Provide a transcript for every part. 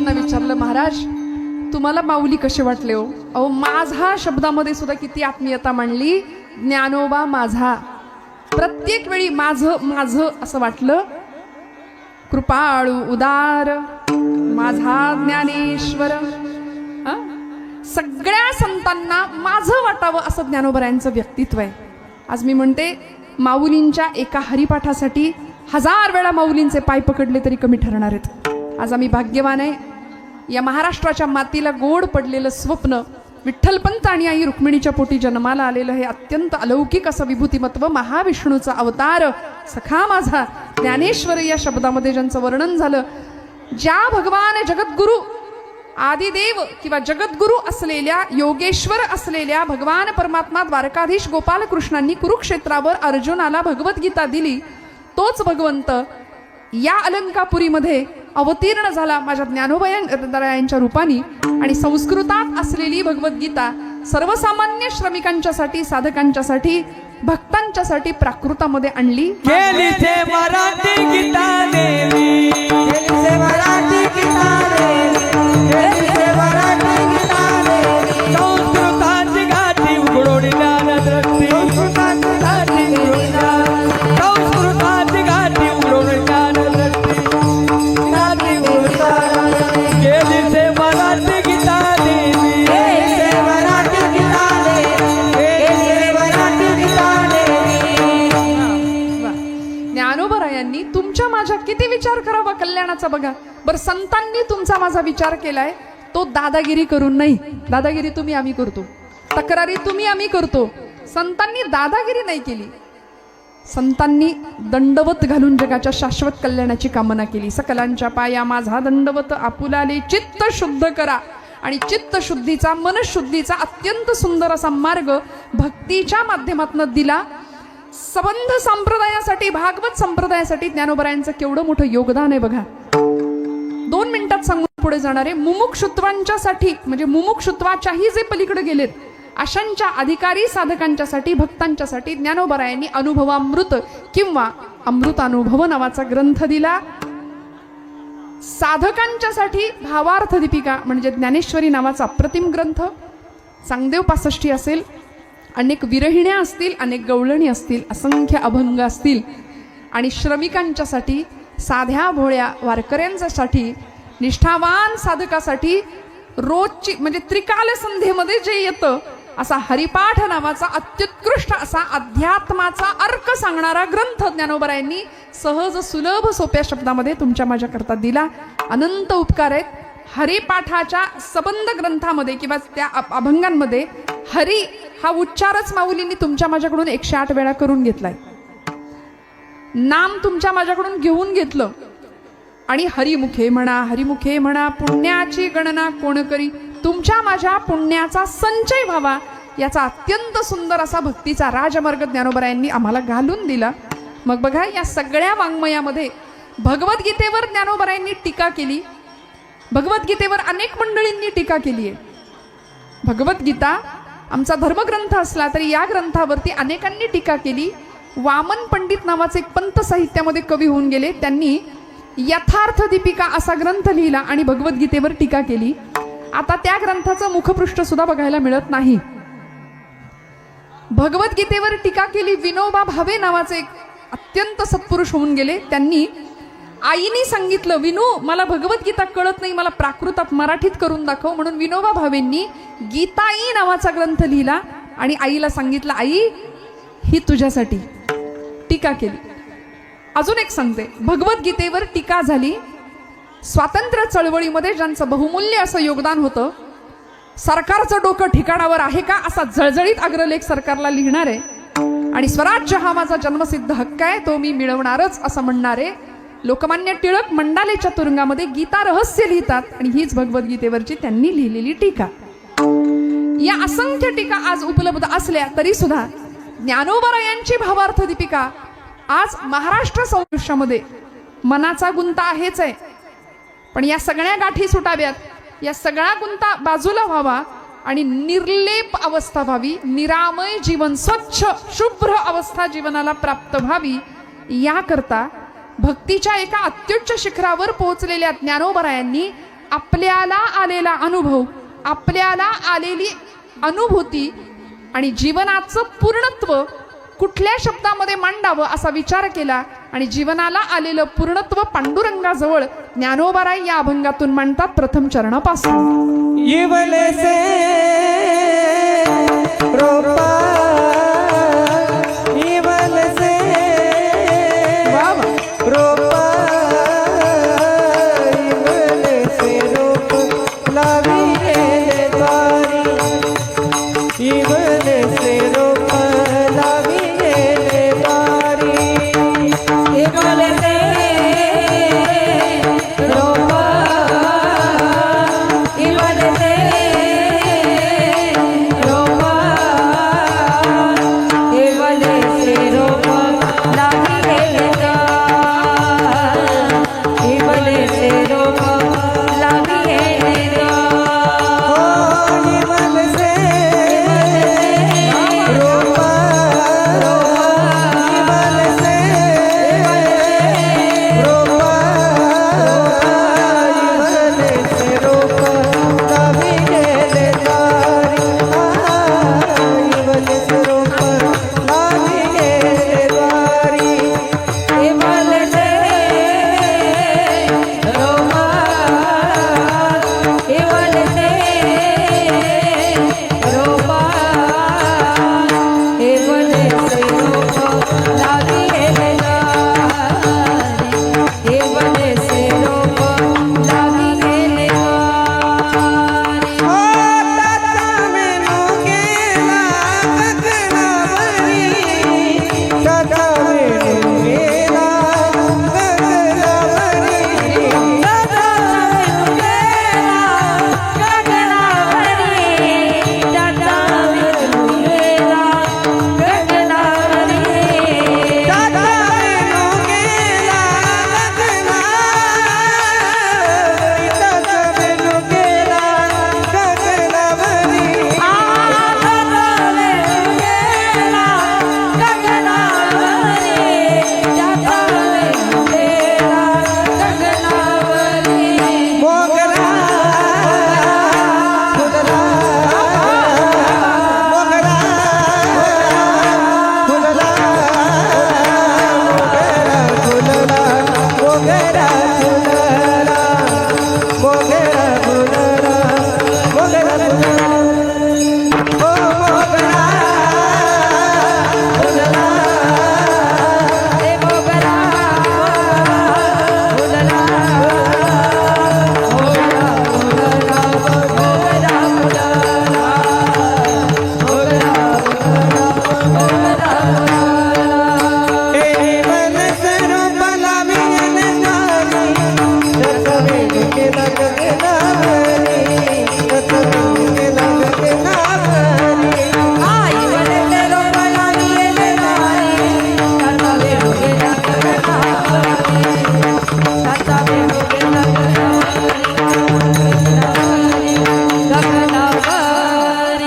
ज्ञानोबांना विचारलं, महाराज तुम्हाला माऊली कसे वाटले हो? अहो माझा शब्दामध्ये सुद्धा किती आत्मीयता मांडली. ज्ञानोबा माझा, प्रत्येक वेळी माझं माझं असं वाटलं. कृपाळू उदार माझा ज्ञानेश्वर. सगळ्या संतांना माझं वाटावं असं ज्ञानोबरायांचं व्यक्तित्व आहे. आज मी म्हणते माऊलींच्या एका हरिपाठासाठी 1000 वेळा माऊलींचे पाय पकडले तरी कमी ठरणार आहेत. आज आम्ही भाग्यवान आहे. या महाराष्ट्राच्या मातीला गोड पडलेलं स्वप्न, विठ्ठलपंत आणि आई रुक्मिणीच्या पोटी जन्माला आलेलं हे अत्यंत अलौकिक असं विभूतिमत्व, महाविष्णूचा अवतार सखा माझा ज्ञानेश्वर या शब्दामध्ये ज्यांचं वर्णन झालं, ज्या भगवान जगद्गुरु आदिदेव किंवा जगद्गुरु असलेल्या, योगेश्वर असलेल्या भगवान परमात्मा द्वारकाधीश गोपालकृष्णांनी कुरुक्षेत्रावर अर्जुनाला भगवद्गीता दिली, तोच भगवंत या अलंकापुरीमध्ये अवतीर्ण झाला माझ्या ज्ञानोबायांच्या रूपाने. आणि संस्कृतात असलेली भगवद्गीता सर्वसामान्य श्रमिकांच्यासाठी, साधकांच्यासाठी, भक्तांच्यासाठी प्राकृतामध्ये आणली. मराठी गीता देवी, मराठी गीता देवी, मराठी गीता देवी. संस्कृताची गाठी उघडून ज्ञान दृष्टी, संस्कृताची गाठी उघडून ज्ञान, संस्कृताची गाठी उघडून ज्ञान दृष्टी, गाठी उघडून गेली से मराठी गीता देवी, मराठी गीता देवी, मराठी गीता देवी. ज्ञानोबरायांनी तुमच्या माझ्या किती विचार करावा कल्याणाचा बघा बरं. संतांनी तुमचा माझा विचार केलाय, तो दादागिरी करून नाही. दादागिरी तुम्ही आम्ही करतो, तक्रारी तुम्ही आम्ही करतो. संतांनी दादागिरी नाही केली. संतांनी दंडवत घालून जगाच्या शाश्वत कल्याणाची कामना केली. सकलांच्या पाया माझा दंडवत आपुलाले, चित्त शुद्ध करा. आणि चित्त शुद्धीचा, मनशुद्धीचा अत्यंत सुंदर असा मार्ग भक्तीच्या माध्यमातून दिला. संबंध संप्रदायासाठी, भागवत संप्रदायासाठी ज्ञानोबरायांचं केवढं मोठं योगदान आहे बघा. 2 मिनिटात सांगून पुढे जाणारे मुमुक्षुत्वांच्यासाठी, म्हणजे मुमुक्षुत्वाच्याही जे पलीकडे गेलेत अशांच्या अधिकारी साधकांच्यासाठी, भक्तांच्यासाठी ज्ञानोबरायांनी अनुभवामृत किंवा अमृतानुभव नावाचा ग्रंथ दिला. साधकांच्यासाठी भावार्थ दीपिका म्हणजे ज्ञानेश्वरी नावाचा अप्रतिम ग्रंथ. चांगदेव 65 असेल, अनेक विरहिण्या असतील, अनेक गवळणी असतील, असंख्य अभंग असतील. आणि श्रमिकांच्यासाठी, साध्या भोळ्या वारकऱ्यांच्यासाठी, निष्ठावान साधकासाठी रोजची म्हणजे त्रिकाल संध्येमध्ये जे येतं असा हरिपाठ नावाचा अत्युत्कृष्ट असा अध्यात्माचा अर्क सांगणारा ग्रंथ ज्ञानोबरायांनी सहज सुलभ सोप्या शब्दामध्ये तुमच्या माझ्याकरता दिला. अनंत उपकार आहेत. हरिपाठाच्या सबंध ग्रंथामध्ये किंवा त्या अभंगांमध्ये हरी हा उच्चारच माऊलींनी तुमच्या माझ्याकडून 108 वेळा करून घेतलाय. नाम तुमच्या माझ्याकडून घेऊन घेतलं आणि हरिमुखे म्हणा, हरिमुखे म्हणा, पुण्याची गणना कोण करी. तुमच्या माझ्या पुण्याचा संचय व्हावा याचा अत्यंत सुंदर असा भक्तीचा राजमार्ग ज्ञानोबरायांनी आम्हाला घालून दिला. मग बघा या सगळ्या वाङ्मयामध्ये भगवद्गीतेवर ज्ञानोबरायांनी टीका केली. भगवद्गीतेवर अनेक मंडळींनी टीका केली आहे. भगवद्गीता आमचा धर्मग्रंथ असला तरी या ग्रंथावरती अनेकांनी टीका केली. वामन पंडित नावाचे एक पंत साहित्यामध्ये कवी होऊन गेले, त्यांनी यथार्थ दीपिका असा ग्रंथ लिहिला आणि भगवद्गीतेवर टीका केली. आता त्या ग्रंथाचं मुखपृष्ठ सुद्धा बघायला मिळत नाही. भगवद्गीतेवर टीका केली विनोबा भावे नावाचे एक अत्यंत सत्पुरुष होऊन गेले. त्यांनी आईने सांगितलं, विनू मला भगवद्गीता कळत नाही, मला प्राकृतात मराठीत करून दाखव. म्हणून विनोबा भावेंनी गीताई नावाचा ग्रंथ लिहिला आणि आईला सांगितलं, आई ही तुझ्यासाठी. टीका केली. अजून एक सांगते, भगवद्गीतेवर टीका झाली. स्वातंत्र्य चळवळीमध्ये ज्यांचं बहुमूल्य असं योगदान होतं, सरकारचं डोकं ठिकाणावर आहे का असा जळजळीत अग्रलेख सरकारला लिहिणार आहे. आणि स्वराज्य हा माझा जन्मसिद्ध हक्क आहे, तो मी मिळवणारच असं म्हणणारे लोकमान्य टिळक मंडालेच्या तुरुंगामध्ये गीता रहस्य लिहितात. आणि हीच भगवद्गीतेवरची त्यांनी लिहिलेली टीका. या असंख्य टीका आज उपलब्ध असल्या तरी सुद्धा ज्ञानोबरायांची भावार्थ दीपिका आज महाराष्ट्र संदेशामध्ये मनाचा गुंता आहेच आहे. पण या सगळ्या गाठी सुटाव्यात, या सगळा गुंता बाजूला व्हावा आणि निर्लेप अवस्था व्हावी, निरामय जीवन, स्वच्छ शुभ्र अवस्था जीवनाला प्राप्त व्हावी, याकरता भक्तीच्या एका अत्युच्च शिखरावर पोहोचलेल्या ज्ञानोबरायांनी आपल्याला आलेला अनुभव, आपल्याला आलेली अनुभूती आणि जीवनाचं पूर्णत्व कुठल्या शब्दामध्ये मांडावं असा विचार केला आणि जीवनाला आलेलं पूर्णत्व पांडुरंगाजवळ ज्ञानोबाराय या अभंगातून मांडतात प्रथम चरणापासून. इवलेसे रोपा इवलेसे वा वा. रोपा इवलेसे रोप लावी रे द्वारी इवलेसे रोप लावी रे द्वारी इवलेसे रोपा इवलेसे रोपा इवलेसे रोप लावी रे द्वारी इवलेसे रोप लावी रे द्वारी इवलेसे रोपा इवलेसे रोपा इवलेसे रोप लावी रे द्वारी इवलेसे रोप लावी रे द्वारी इवलेसे रोपा इवलेसे रोपा इवलेसे रोप लावी रे द्वारी इवलेसे रोप लावी रे द्वारी. ओ ताता मेनू गेला गगनावरी ताता मेनू गेला गगनावरी ताता मेनू गेला गगनावरी ताता मेनू गेला गगनावरी ताता मेनू गेला गगनावरी ताता मेनू गेला गगनावरी ताता मेनू गेला गगनावरी ताता मेनू गेला गगनावरी. मोगरा फुलला मोगरा फुलला मोगरा फुलला मोगरा फुलला मोगरा फुलला ओ मोगरा फुलला ए मोगरा फुलला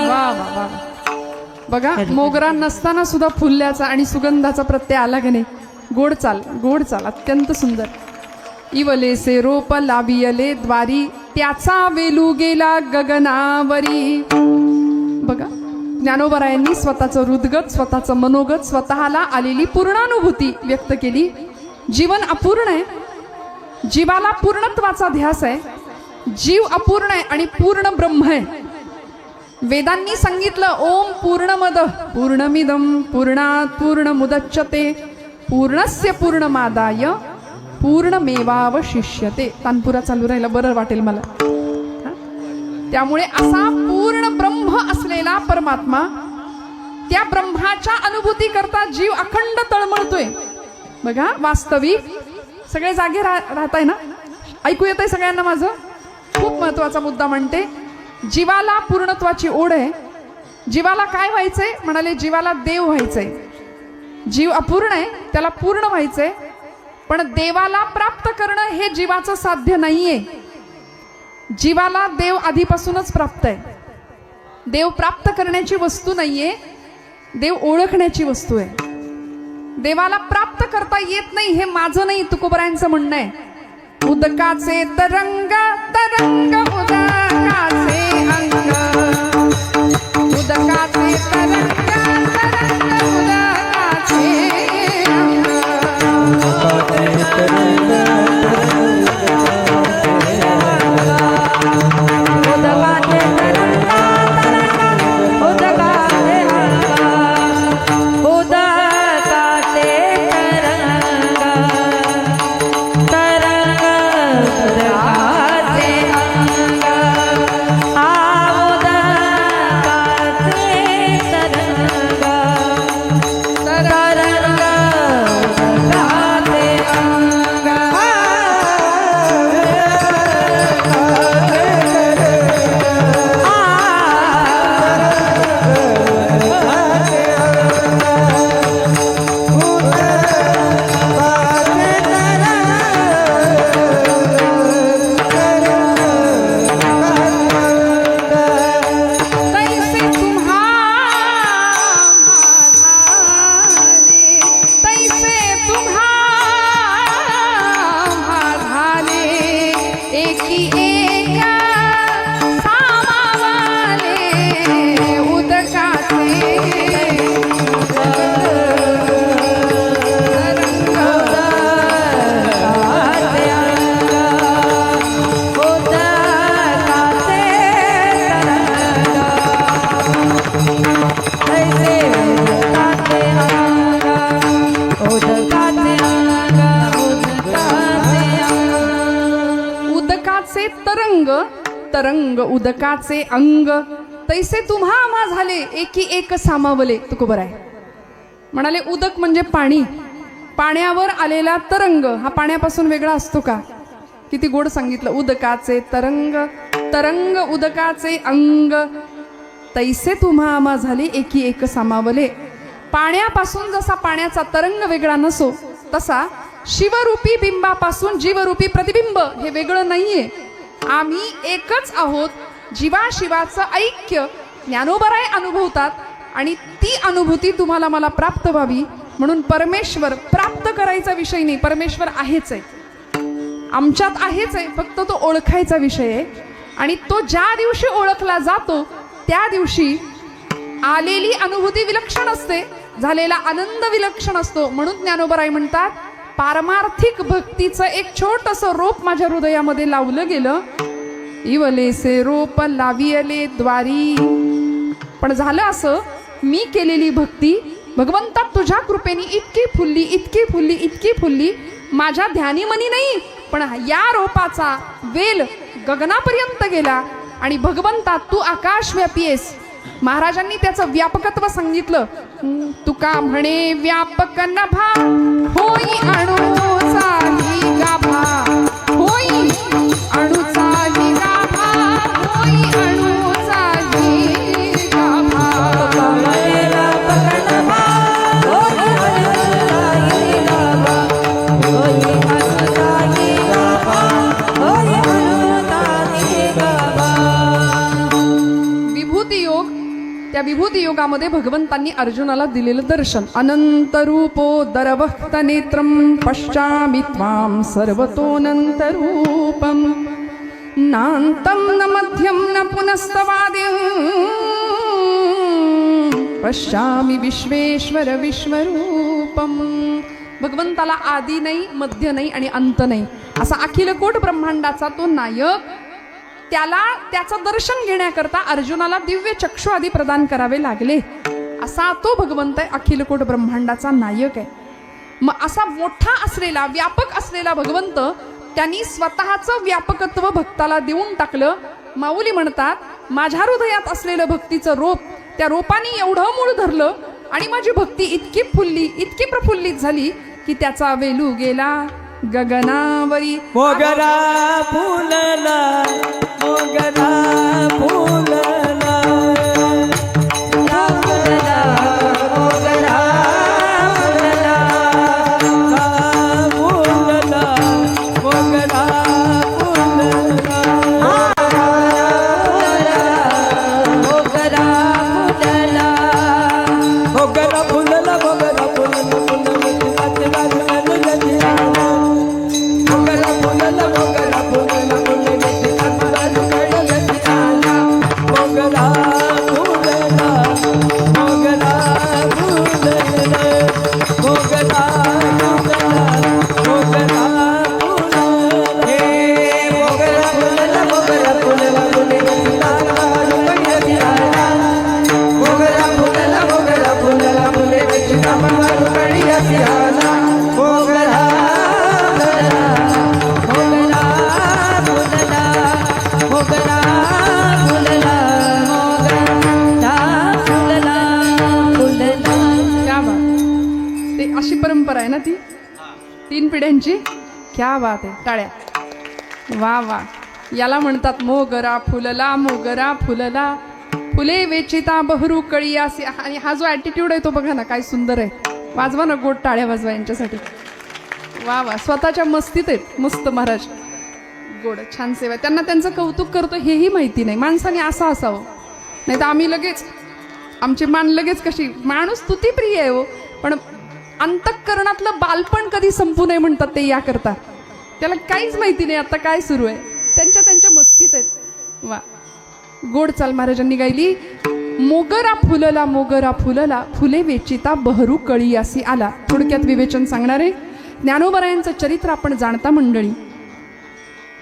वा वा वा. बघा मोगरा नसताना सुद्धा फुलल्याचा आणि सुगंधाचा प्रत्यय आला की नाही. गोड चाल अत्यंत सुंदर. इवलेसे रोप लावियले द्वारी त्याचा वेलू गेला गगनावरी. बघा ज्ञानोबरायांनी स्वतःचं हृदगत, स्वतःचं मनोगत, स्वतःला आलेली पूर्णानुभूती व्यक्त केली. जीवन अपूर्ण आहे, जीवाला पूर्णत्वाचा ध्यास आहे. जीव अपूर्ण आहे आणि पूर्ण ब्रह्म आहे. वेदांनी सांगितलं ओम पूर्णमद पूर्णमिदं पूर्णात् पूर्णमुदच्यते पूर्णस्य पूर्णमादाय पूर्णमेवावशिष्यते. तानपुरा चालू राहिला बरं वाटेल मला. त्यामुळे असा पूर्ण ब्रह्म असलेला परमात्मा, त्या ब्रह्माच्या अनुभूती करता जीव अखंड तळमळतोय. बघा वास्तविक सगळे जागे राहताय ना. ऐकू येतंय सगळ्यांना माझं. खूप महत्वाचा मुद्दा म्हणते. जीवाला पूर्णत्वाची ओढ आहे. जीवाला काय व्हायचंय म्हणाले, जीवाला देव व्हायचंय. जीव अपूर्ण आहे, त्याला पूर्ण व्हायचंय. पण देवाला प्राप्त करणं हे जीवाचं साध्य नाहीये. जीवाला देव आधीपासूनच प्राप्त आहे. देव प्राप्त करण्याची वस्तू नाहीये, देव ओळखण्याची वस्तू आहे. देवाला प्राप्त करता येत नाही हे माझं नाही, तुकोबरायांचं म्हणणं आहे. उदकाचे तरंग तरंग उदकाचे अंग उदकाचे तरंग तरंग उदकाचे अंग तरंग तरंग उदकाचे अंग तैसे तुम्हा आम्हा झाले एकी एक सामावले. तुकोबर आहे म्हणाले उदक म्हणजे पाणी, पाण्यावर आलेला तरंग हा पाण्यापासून वेगळा असतो का? किती गोड सांगितलं. उदकाचे तरंग तरंग उदकाचे अंग तैसे तुम्हा आम्हा झाले एकी एक सामावले. पाण्यापासून जसा पाण्याचा तरंग वेगळा नसो तसा शिवरूपी बिंबापासून जीवरूपी प्रतिबिंब हे वेगळं नाहीये. आम्ही एकच आहोत. जीवाशिवाचं ऐक्य ज्ञानोबराय अनुभवतात आणि ती अनुभूती तुम्हाला मला प्राप्त व्हावी म्हणून परमेश्वर प्राप्त करायचा विषय नाही. परमेश्वर आहेच आहे, आमच्यात आहेच आहे, फक्त तो ओळखायचा विषय आहे. आणि तो ज्या दिवशी ओळखला जातो त्या दिवशी आलेली अनुभूती विलक्षण असते, झालेला आनंद विलक्षण असतो. म्हणून ज्ञानोबराय म्हणतात पारमार्थिक भक्तीचं एक छोटंसं रोप माझ्या हृदयामध्ये लावलं गेलं. इवलेसे रोप लावियले द्वारी. पण झालं असं, मी केलेली भक्ती भगवंता तुझ्या कृपेने इतकी फुलली इतकी फुलली इतकी फुलली. माझ्या ध्यानीमनी नाही पण या रोपाचा वेल गगनापर्यंत गेला. आणि भगवंता तू आकाशव्यापी आहेस. महाराजांनी त्याचं व्यापकत्व सांगितलं. तुका म्हणे व्यापक नभा होई अणुचाही गाभा होई अणुचाही गाभा होई अणुचाही गाभा. विभूती योग, त्या विभूती योगामध्ये भगवंतांनी अर्जुनाला दिलेलं दर्शन. अनंत रूपो दरवक्त नेत्रम पश्चामि त्वां सर्वतोऽनंत रूपम नान्तं न मध्यं न पुनस्तवाद्यं पश्चामि विश्वेश्वर विश्वरूपम. भगवंताला आदी नाही, मध्य नाही आणि अंत नाही असा अखिल कोट ब्रह्मांडाचा तो नायक. त्याला त्याचं दर्शन घेण्याकरता अर्जुनाला दिव्य चक्षु आदी प्रदान करावे लागले. असा तो भगवंत आहे, अखिल कोट ब्रह्मांडाचा नायक आहे. मग असा मोठा असलेला व्यापक असलेला भगवंत त्यांनी स्वतःचं व्यापकत्व भक्ताला देऊन टाकलं. माऊली म्हणतात माझ्या हृदयात असलेलं भक्तीचं रोप त्या रोपाने एवढं मूळ धरलं आणि माझी भक्ती इतकी फुलली इतकी प्रफुल्लित झाली की त्याचा वेलू गेला गगनावरी. मोगरा फुलला मोगरा फुलला मोगरा फुलला मोगरा फुलला फुलला मोगरा फुलला मोगरा फुलला मोगरा फुलला मोगरा फुलला मोगरा फुलला मोगरा फुलला फुलला. क्या बात. ते अशी परंपरा आहे ना ती 3 पिढ्यांची. क्या बात आहे. टाळ्या. वा वा. याला म्हणतात मोगरा फुलला मोगरा फुलला फुले वेचिता बहरू कळियासी. आणि हा जो ॲटिट्यूड आहे तो बघा ना काय सुंदर आहे. वाजवा ना गोड टाळ्या वाजवा यांच्यासाठी. वा वा. स्वतःच्या मस्तीत आहेत मस्त महाराज. गोड छान सेवा. त्यांना त्यांचं कौतुक करतो हेही माहिती नाही. माणसाने असं असावं नाही तर आम्ही लगेच आमची मान लगेच कशी. माणूस स्तुतीप्रिय आहे हो पण अंतःकरणातलं बालपण कधी संपू नये म्हणतात ते याकरता. त्याला काहीच माहिती नाही आता काय सुरू आहे. त्यांच्या त्यांच्या मस्तीत आहेत. वा. गोड चाल महाराजांनी गायली. मोगरा फुलला फुले वेचिता बहरू कळियासी आला. थोडक्यात विवेचन सांगणार आहे. ज्ञानोबरायांचं चरित्र आपण जाणता मंडळी.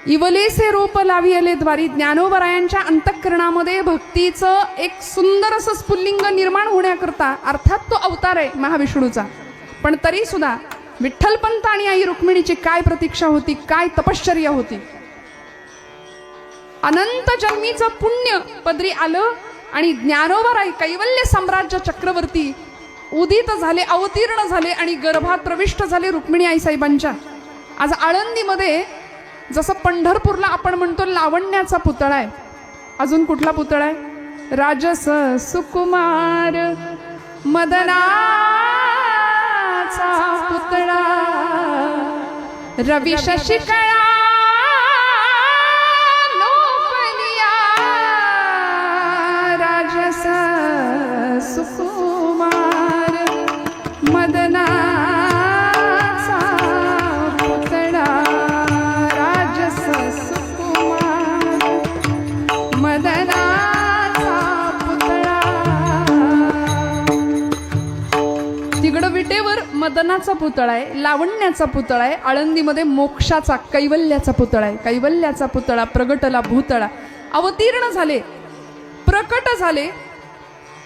इवलेसे रोप लावी आले द्वारी. ज्ञानोबरायांच्या अंतःकरणामध्ये भक्तीचं एक सुंदर असं स्फुल्लिंग निर्माण होण्याकरता अर्थात तो अवतार आहे महाविष्णूचा पण तरी सुद्धा विठ्ठलपंत आणि आई रुक्मिणीची काय प्रतीक्षा होती काय तपश्चर्या होती. अनंत जन्मीचं पुण्य पदरी आलं आणि ज्ञानोबराय कैवल्य साम्राज्य चक्रवर्ती उदित झाले अवतीर्ण झाले आणि गर्भात प्रविष्ट झाले रुक्मिणी आई साहेबांच्या. आज आळंदीमध्ये जसं पंढरपूरला आपण म्हणतो लावण्याचा पुतळा आहे. अजून कुठला पुतळा आहे. राजस सुकुमार मदनाचा पुतळा रवी शशिकळा लोपलिया राजस सुकुमार मदनाचा पुतळा राजस सुकुमार मदनाचा पुतळा. तिकडं विटेवर मदनाचा पुतळा आहे लावण्याचा पुतळा आहे. आळंदीमध्ये मोक्षाचा कैवल्याचा पुतळा आहे. कैवल्याचा पुतळा प्रगटला भूतळा. अवतीर्ण झाले प्रकट झाले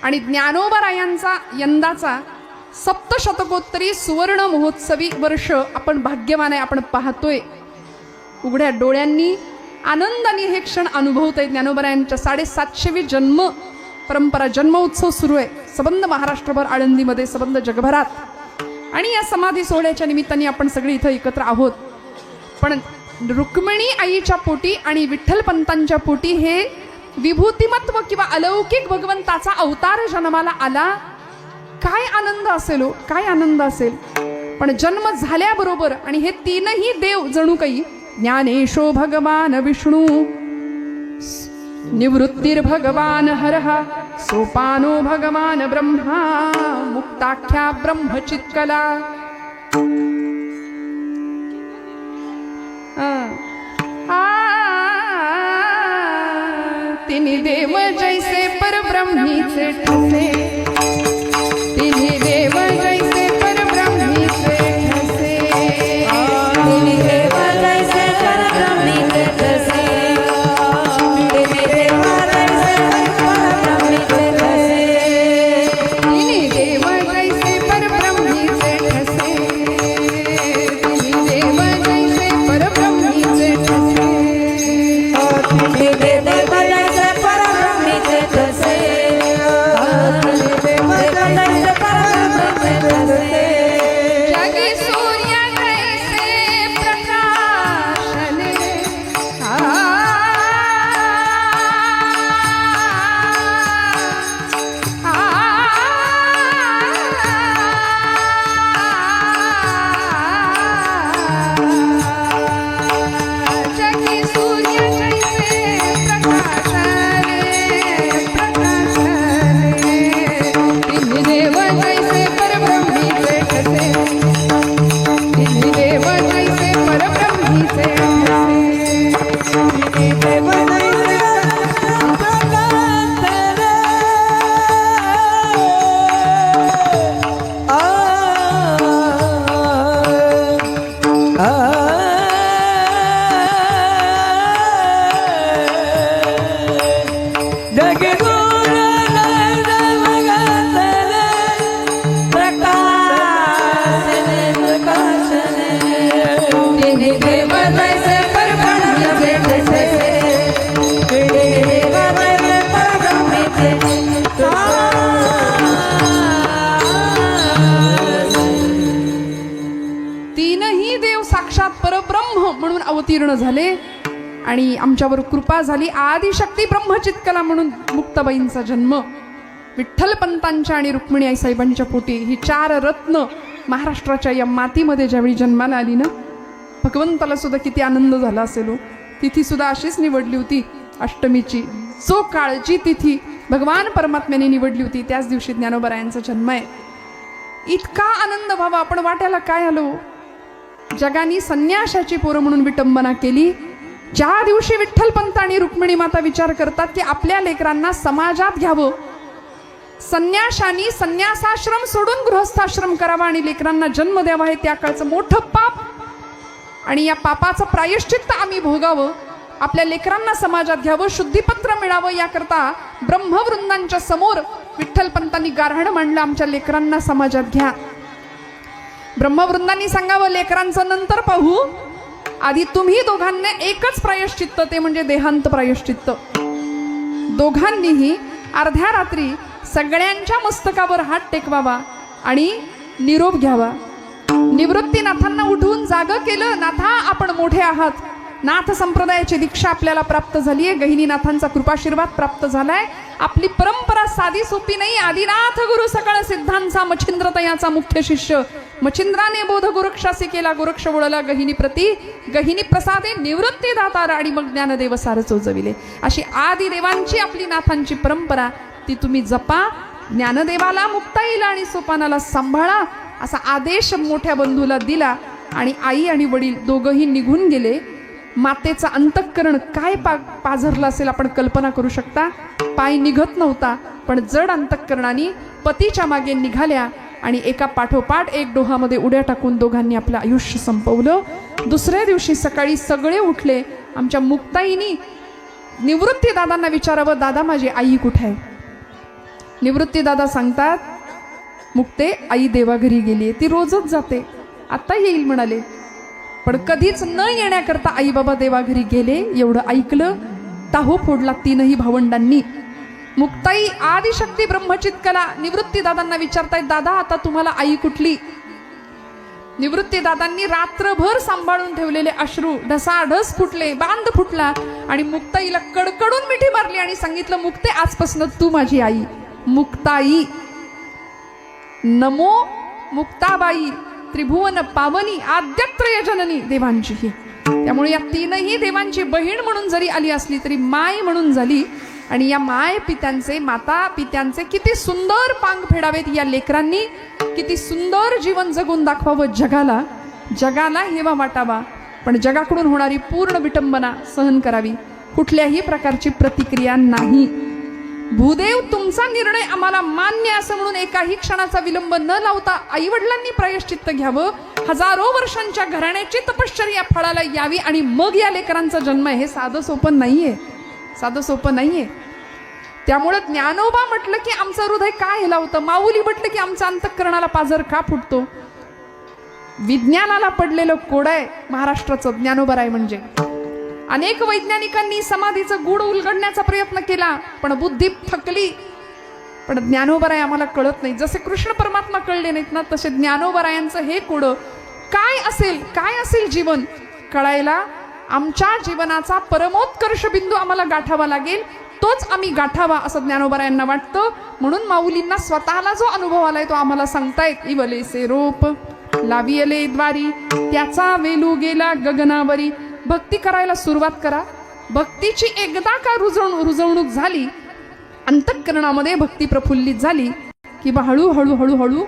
आणि ज्ञानोबरायांचा यंदाचा सप्तशतकोत्तरी सुवर्ण महोत्सवी वर्ष आपण भाग्यवान आहे. आपण पाहतोय उघड्या डोळ्यांनी आनंदाने हे क्षण अनुभवतोय. ज्ञानोबरायांच्या 750वी जन्म परंपरा जन्म उत्सव सुरू आहे सबंध महाराष्ट्रभर आळंदीमध्ये सबंध जगभरात. आणि या समाधी सोहळ्याच्या निमित्ताने आपण सगळे इथं एकत्र आहोत. पण रुक्मिणी आईच्या पोटी आणि विठ्ठलपंतांच्या पोटी हे विभूतिमत्व किंवा अलौकिक भगवंताचा अवतार जन्माला आला. काय आनंद असेल हो काय आनंद असेल. पण जन्म झाल्याबरोबर आणि हे तीनही देव जणू काही ज्ञानेशो भगवान विष्णू निवृत्तीर भगवान हरः सोपानो भगवान ब्रह्मा मुक्ताख्या ब्रह्मचित्कला. तिन्ही देव जैसे परब्रह्मीचे ठसे. तिन्ही देव जैसे परब्रह्मीचे ठसे. तिन्ही देव जैसे परब्रह्मीचे ठसे. तिन्ही देव जैसे परब्रह्मीचे ठसे. तिन्ही देव जैसे परब्रह्मीचे ठसे. तिन्ही देव जैसे परब्रह्मीचे ठसे. तिन्ही देव जैसे परब्रह्मीचे ठसे. अवतीर्ण झाले आणि आमच्यावर कृपा झाली. आदिशक्ती ब्रह्मचित्कला म्हणून मुक्ताबाईंचा जन्म, विठ्ठलपंतांच्या आणि रुक्मिणी आई साहेबांच्या पोटी ही 4 रत्न महाराष्ट्राच्या या मातीमध्ये ज्यावेळी जन्माला आली ना, भगवंताला सुद्धा किती आनंद झाला असेल हो. तिथी सुद्धा अशीच निवडली होती अष्टमीची. जो काळची तिथी भगवान परमात्म्याने निवडली होती त्याच दिवशी ज्ञानोबरायांचा जन्म आहे. इतका आनंद व्हावा, आपण वाट्याला काय आलो. जगानी संन्याशाची पोरं म्हणून विटंबना केली. ज्या दिवशी विठ्ठलपंत आणि रुक्मिणी माता विचार करतात की आपल्या लेकरांना समाजात घ्यावं, संन्याशांनी संन्यासाश्रम सोडून गृहस्थाश्रम करावा आणि लेकरांना जन्म द्यावा, हे त्या काळचं मोठं पाप आणि या पापाचं प्रायश्चित्त आम्ही भोगावं, आपल्या लेकरांना समाजात घ्यावं, शुद्धीपत्र मिळावं, याकरता ब्रह्मवृंदांच्या समोर विठ्ठलपंतांनी गारहाण मांडलं, आमच्या लेकरांना समाजात घ्या. ब्रह्मवृंदांनी सांगावं लेकरांचं नंतर पाहू, आधी तुम्ही दोघांना एकच प्रायश्चित्त, ते म्हणजे देहांत प्रायश्चित्त. दोघांनीही अर्ध्या रात्री सगळ्यांच्या मस्तकावर हात टेकवावा आणि निरोप घ्यावा. निवृत्तीनाथांना उठवून जागं केलं. नाथा, आपण मोठे आहात. नाथ संप्रदायाची दीक्षा आपल्याला प्राप्त झाली आहे. गहिनीनाथांचा कृपाशीर्वाद प्राप्त झालाय. आपली परंपरा साधी सोपी नाही. आदिनाथ गुरु सकळ सिद्धांचा मच्छिंद्रतयाचा मुख्य शिष्य. मच्छिंद्राने बोध गोरक्षासी केला, गोरक्ष वळला गहिनी प्रती. गहिनी प्रसादे निवृत्ती दातार आणि मग ज्ञानदेव सार चोजविले. अशी आदिदेवांची आपली नाथांची परंपरा, ती तुम्ही जपा. ज्ञानदेवाला, मुक्ताईला आणि सोपानाला सांभाळा, असा आदेश मोठ्या बंधूला दिला. आणि आई आणि वडील दोघंही निघून गेले. मातेचा अंतःकरण काय पाझरलं असेल आपण कल्पना करू शकता. पाय निघत नव्हता, पण जड अंतःकरणाने पतीच्या मागे निघाल्या आणि एका पाठोपाठ एक डोहामध्ये उड्या टाकून दोघांनी आपलं आयुष्य संपवलं. दुसऱ्या दिवशी सकाळी सगळे उठले. आमच्या मुक्ताईनी निवृत्ती दादांना विचारावं, दादा माझी आई कुठे आहे? निवृत्ती दादा सांगतात, मुक्ते, आई देवाघरी गेली, ती रोजच जाते, आता येईल म्हणाले. पण कधीच न येण्याकरता आई बाबा देवाघरी गेले. एवढं ऐकलं, ताहो फोडला तीनही भावंडांनी. मुक्ताई आदिशक्ती ब्रह्मचित्कला निवृत्ती दादांना विचारतायत, दादा आता तुम्हाला आई कुठली? निवृत्ती दादांनी रात्रभर सांभाळून ठेवलेले अश्रू ढसाढस फुटले, बांध फुटला आणि मुक्ताईला कडकडून मिठी मारली आणि सांगितलं, मुक्ते, आजपासून तू माझी आई. मुक्ताई, नमो मुक्ताबाई, त्रिभुवन पावनी, आद्यत्रय जननी देवांची ही. त्यामुळे या तीनही देवांची बहीण म्हणून जरी आली असली तरी माय म्हणून झाली. आणि या माय पित्यांचे, माता पित्यांचे किती सुंदर पांग फेडावेत या लेकरांनी. किती सुंदर जीवन जगून दाखवावं जगाला. जगाला हेवा वाटावा, पण जगाकडून होणारी पूर्ण विटंबना सहन करावी. कुठल्याही प्रकारची प्रतिक्रिया नाही. भूदेव, तुमचा निर्णय आम्हाला मान्य असं म्हणून एकाही क्षणाचा विलंब न लावता आई वडिलांनी प्रायश्चित्त घ्यावं. हजारो वर्षांच्या घराण्याची तपश्चर्या फळाला यावी आणि मग या लेकरांचा जन्म आहे. हे साधं सोपं नाहीये, साधं सोपं नाहीये. त्यामुळे ज्ञानोबा म्हटलं की आमचं हृदय का हेलावतं, माऊली म्हटलं की आमच्या अंतःकरणाला पाझर का फुटतो. विज्ञानाला पडलेलं कोड आहे महाराष्ट्राचं ज्ञानोबराय म्हणजे. अनेक वैज्ञानिकांनी समाधीचं गूढ उलगडण्याचा प्रयत्न केला, पण बुद्धी थकली. पण ज्ञानोबराय आम्हाला कळत नाही. जसे कृष्ण परमात्मा कळले नाहीत ना, तसे ज्ञानोबरायांचं हे कोड काय असेल, काय असेल जीवन कळायला आमच्या जीवनाचा परमोत्कर्ष बिंदू आम्हाला गाठावा लागेल. तोच आम्ही गाठावा असं ज्ञानोबरायांना वाटतं. म्हणून माऊलींना स्वतःला जो अनुभव आलाय तो आम्हाला सांगतायत. इवलेसे रोप लावियले द्वारी, त्याचा वेलू गेला गगनावरी. भक्ती करायला सुरुवात करा. भक्तीची एकदा का रुजवणूक झाली, अंतःकरणामध्ये भक्ती प्रफुल्लित झाली की हळूहळू हळूहळू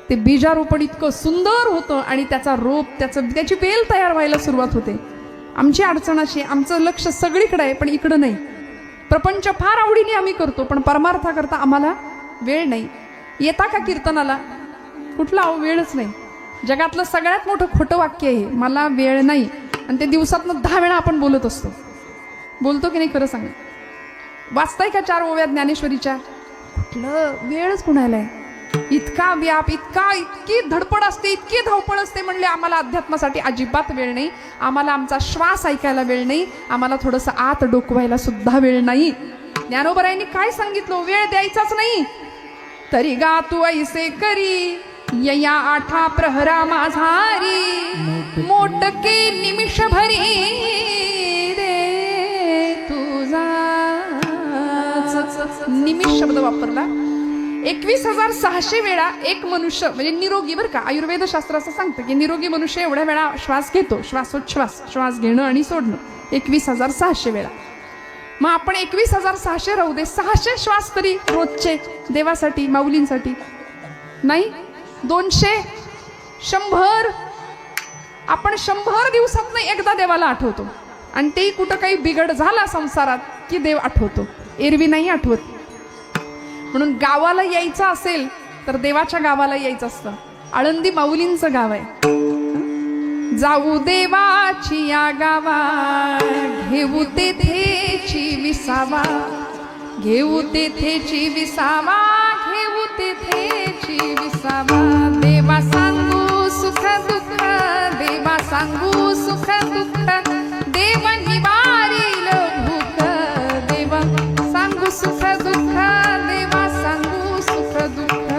ते बीजारोपण इतकं सुंदर होतं आणि त्याचा रोप, त्याची वेल तयार व्हायला सुरुवात होते. आमची अडचण अशी, आमचं लक्ष सगळीकडे आहे पण इकडं नाही. प्रपंच फार आवडीने आम्ही करतो, पण परमार्थाकरता आम्हाला वेळ नाही. येता का कीर्तनाला? कुठला वेळच नाही. जगातलं सगळ्यात मोठं खोटं वाक्य आहे, मला वेळ नाही. आणि ते दिवसातनं 10 वेळा आपण बोलत असतो. बोलतो की नाही खरं सांगा? वाचताय का 4 ओव्या ज्ञानेश्वरीच्या? कुठलं वेळच कुणाला आहे? इतका व्याप, इतकी धडपड असते, इतकी धावपळ असते. म्हणले आम्हाला अध्यात्मासाठी अजिबात वेळ नाही. आम्हाला आमचा श्वास ऐकायला वेळ नाही. आम्हाला थोडंसं आत डोकवायला सुद्धा वेळ नाही. ज्ञानोबरायांनी काय सांगितलं? वेळ द्यायचाच नाही. तरी गा तू ऐसे करी, यया 8 प्रहरा माझारी. मोटके निमिष भरी रे तुझा निमिष शब्द वापरला. 21,600 वेळा एक मनुष्य म्हणजे निरोगी बरं का, आयुर्वेद शास्त्र असं सांगतं की निरोगी मनुष्य एवढ्या वेळा श्वास घेतो, श्वासोच्छ्वास, श्वास घेणं आणि सोडणं 21,600 वेळा. मग आपण 21,600 राहू दे, 600 श्वास तरी रोजचे देवासाठी, माऊलींसाठी नाही. 200, 100 आपण 100 दिवसात एकदा देवाला आठवतो आणि तेही कुठं काही बिघड झाला संसारात की देव आठवतो, एरवी नाही आठवत. म्हणून गावाला यायचं असेल तर देवाच्या गावाला यायचं असतं. आळंदी माऊलींचं गाव आहे. जाऊ देवाची या गावा, घेऊ तेथेची विसावा, घेऊ तेथेची विसावा, घेऊ तेथेची विसावा. देवा सांगू सुख दुःख, देवा सांगू सुख दुःख, देव निवारील भूक, देवा सांगू सुख दुःख, देवा सांगू सुख दुःख.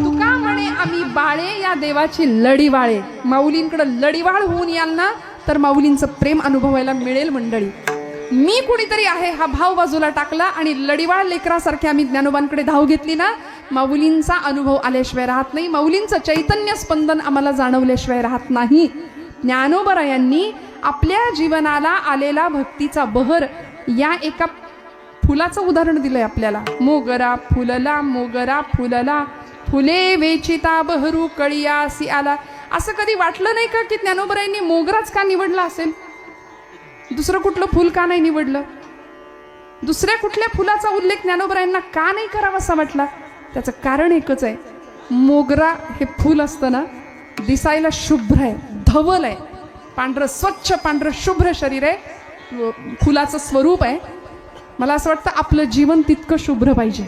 तुका म्हणे आम्ही बाळे या देवाची लढीवाळे. माऊलींकडे लढीवाळ होऊन याल ना तर माऊलींचं प्रेम अनुभवायला मिळेल मंडळी. मी कुणीतरी आहे हा भाव बाजूला टाकला आणि लढीवाळ लेकरासारखे आम्ही ज्ञानोबांकडे धाव घेतली ना, माऊलींचा अनुभव आल्याशिवाय राहत नाही, माऊलींचं चैतन्य स्पंदन आम्हाला जाणवल्याशिवाय राहत नाही. ज्ञानोबरायांनी आपल्या जीवनाला आलेला भक्तीचा बहर या एका फुलाचं उदाहरण दिलंय आपल्याला. मोगरा फुलला, मोगरा फुलला, फुले वेचिता बहरू कळियासी आला. असं कधी वाटलं नाही का की ज्ञानोबरायांनी मोगराच का निवडला असेल, दुसरं कुठलं फुल का नाही निवडलं, दुसऱ्या कुठल्या फुलाचा उल्लेख ज्ञानोबरायांना का नाही करावा असा वाटला? त्याचं कारण एकच आहे, मोगरा हे फुल असतं ना, दिसायला शुभ्र आहे, धवल आहे, पांढरं स्वच्छ पांढरं शुभ्र शरीर आहे, फुलाचं स्वरूप आहे. मला असं वाटतं आपलं जीवन तितकं शुभ्र पाहिजे.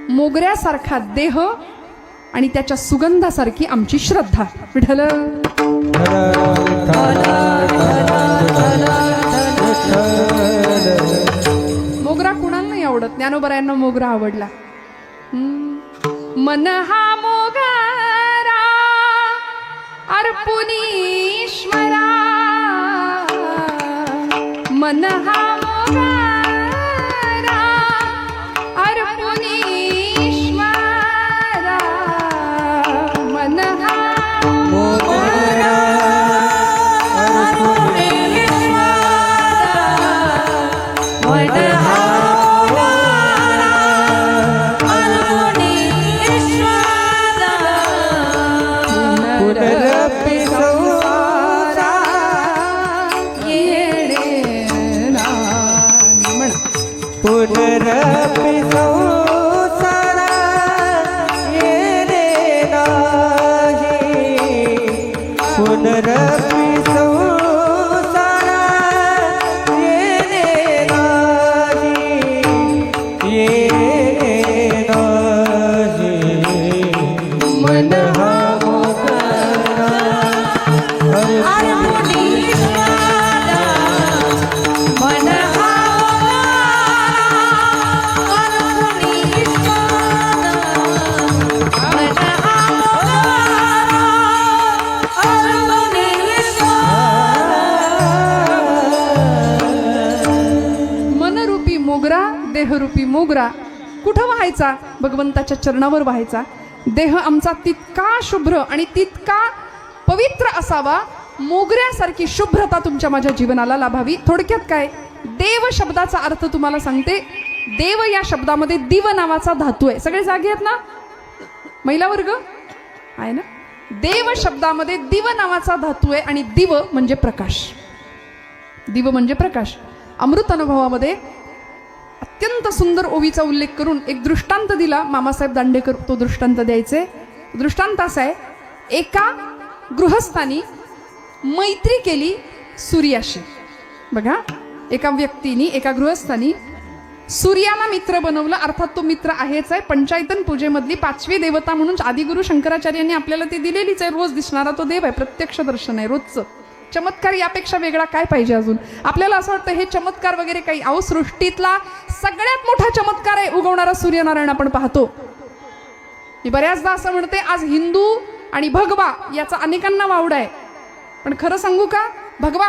मोगऱ्यासारखा देह आणि त्याच्या सुगंधासारखी आमची श्रद्धा. विठ्ठल मोगरा कुणाला नाही आवडत, ज्ञानोबरायांना मोगरा आवडला. मन हा मोगरा अर्पुनीश्वरा, मन हा मोगरा अर्पुनीश्वरा, मन हा मोगरा पुनरपि संसारा येणे नाही, पुनरपि संसारा येणे नाही, येणे नाही. मन हा मोगरा अर्पुनीश्वरा, मन हा देहरूपी मोगरा कुठं व्हायचा? भगवंताच्या चरणावर व्हायचा. देह आमचा तितका शुभ्र आणि तितका पवित्र असावा, मोगऱ्यासारखी शुभ्रता तुमच्या माझ्या जीवनाला लाभावी. थोडक्यात काय, देव शब्दाचा अर्थ तुम्हाला सांगते. देव या शब्दामध्ये दिव नावाचा धातू आहे. सगळे जागे आहेत ना, महिला वर्ग आहे ना? देव शब्दामध्ये दिव नावाचा धातू आहे आणि दिव म्हणजे प्रकाश. दिव म्हणजे प्रकाश. अमृत अनुभवामध्ये अत्यंत सुंदर ओवीचा उल्लेख करून एक दृष्टांत दिला मामासाहेब दांडेकर, तो दृष्टांत द्यायचे. दृष्टांत असा आहे, एका गृहस्थानी मैत्री केली सूर्याशी. बघा, एका व्यक्तीने, एका गृहस्थानी सूर्याला मित्र बनवलं. अर्थात तो मित्र आहेच आहे. पंचायतन पूजेमधली 5वी देवता म्हणून आदिगुरु शंकराचार्यांनी आपल्याला ती दिलेलीच आहे. रोज दिसणारा तो देव आहे, प्रत्यक्ष दर्शन आहे रोजचं. चमत्कार यापेक्षा वेगळा काय पाहिजे अजून? आपल्याला असं वाटतं हे चमत्कार वगैरे काही, अहो सृष्टीतला सगळ्यात मोठा चमत्कार आहे उगवणारा सूर्यनारायण आपण पाहतो. मी बऱ्याचदा असं म्हणते, आज हिंदू आणि भगवा याचा अनेकांना वावडा आहे. पण खरं सांगू का, भगवा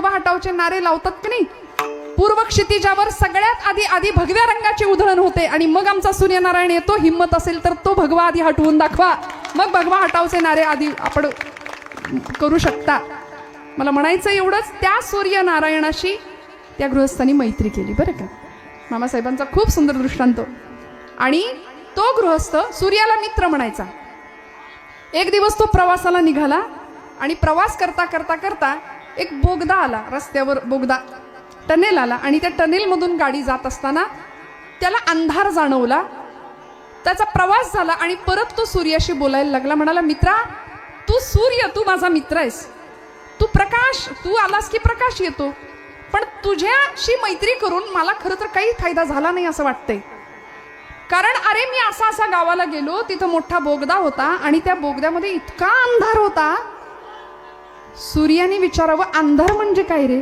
हटावचे नारे लावतात की नाही, पूर्व क्षितिजावर सगळ्यात आधी भगव्या रंगाची उधळण होते आणि मग आमचा सूर्यनारायण येतो. हिम्मत असेल तर तो भगवा आधी हटवून दाखवा, मग भगवा हटावचे नारे आधी आपण करू शकता. मला म्हणायचं एवढंच, त्या सूर्यनारायणाशी त्या गृहस्थांनी मैत्री केली बरं का. मामासाहेबांचा खूप सुंदर दृष्टांत. आणि तो गृहस्थ सूर्याला मित्र म्हणायचा. एक दिवस तो प्रवासाला निघाला आणि प्रवास करता करता करता एक बोगदा आला, रस्त्यावर बोगदा टनेल आला आणि त्या टनेलमधून गाडी जात असताना त्याला अंधार जाणवला. त्याचा प्रवास झाला आणि परत तो सूर्याशी बोलायला लागला. म्हणाला, मित्रा, तू सूर्य, तू माझा मित्र आहेस, तू प्रकाश, तू आलास की प्रकाश येतो, पण तुझ्याशी मैत्री करून मला खरं तर काही फायदा झाला नाही असं वाटतंय. कारण अरे मी असा गावाला गेलो, तिथं मोठा बोगदा होता आणि त्या बोगद्यामध्ये इतका अंधार होता. सूर्याने विचारावं, अंधार म्हणजे काय रे,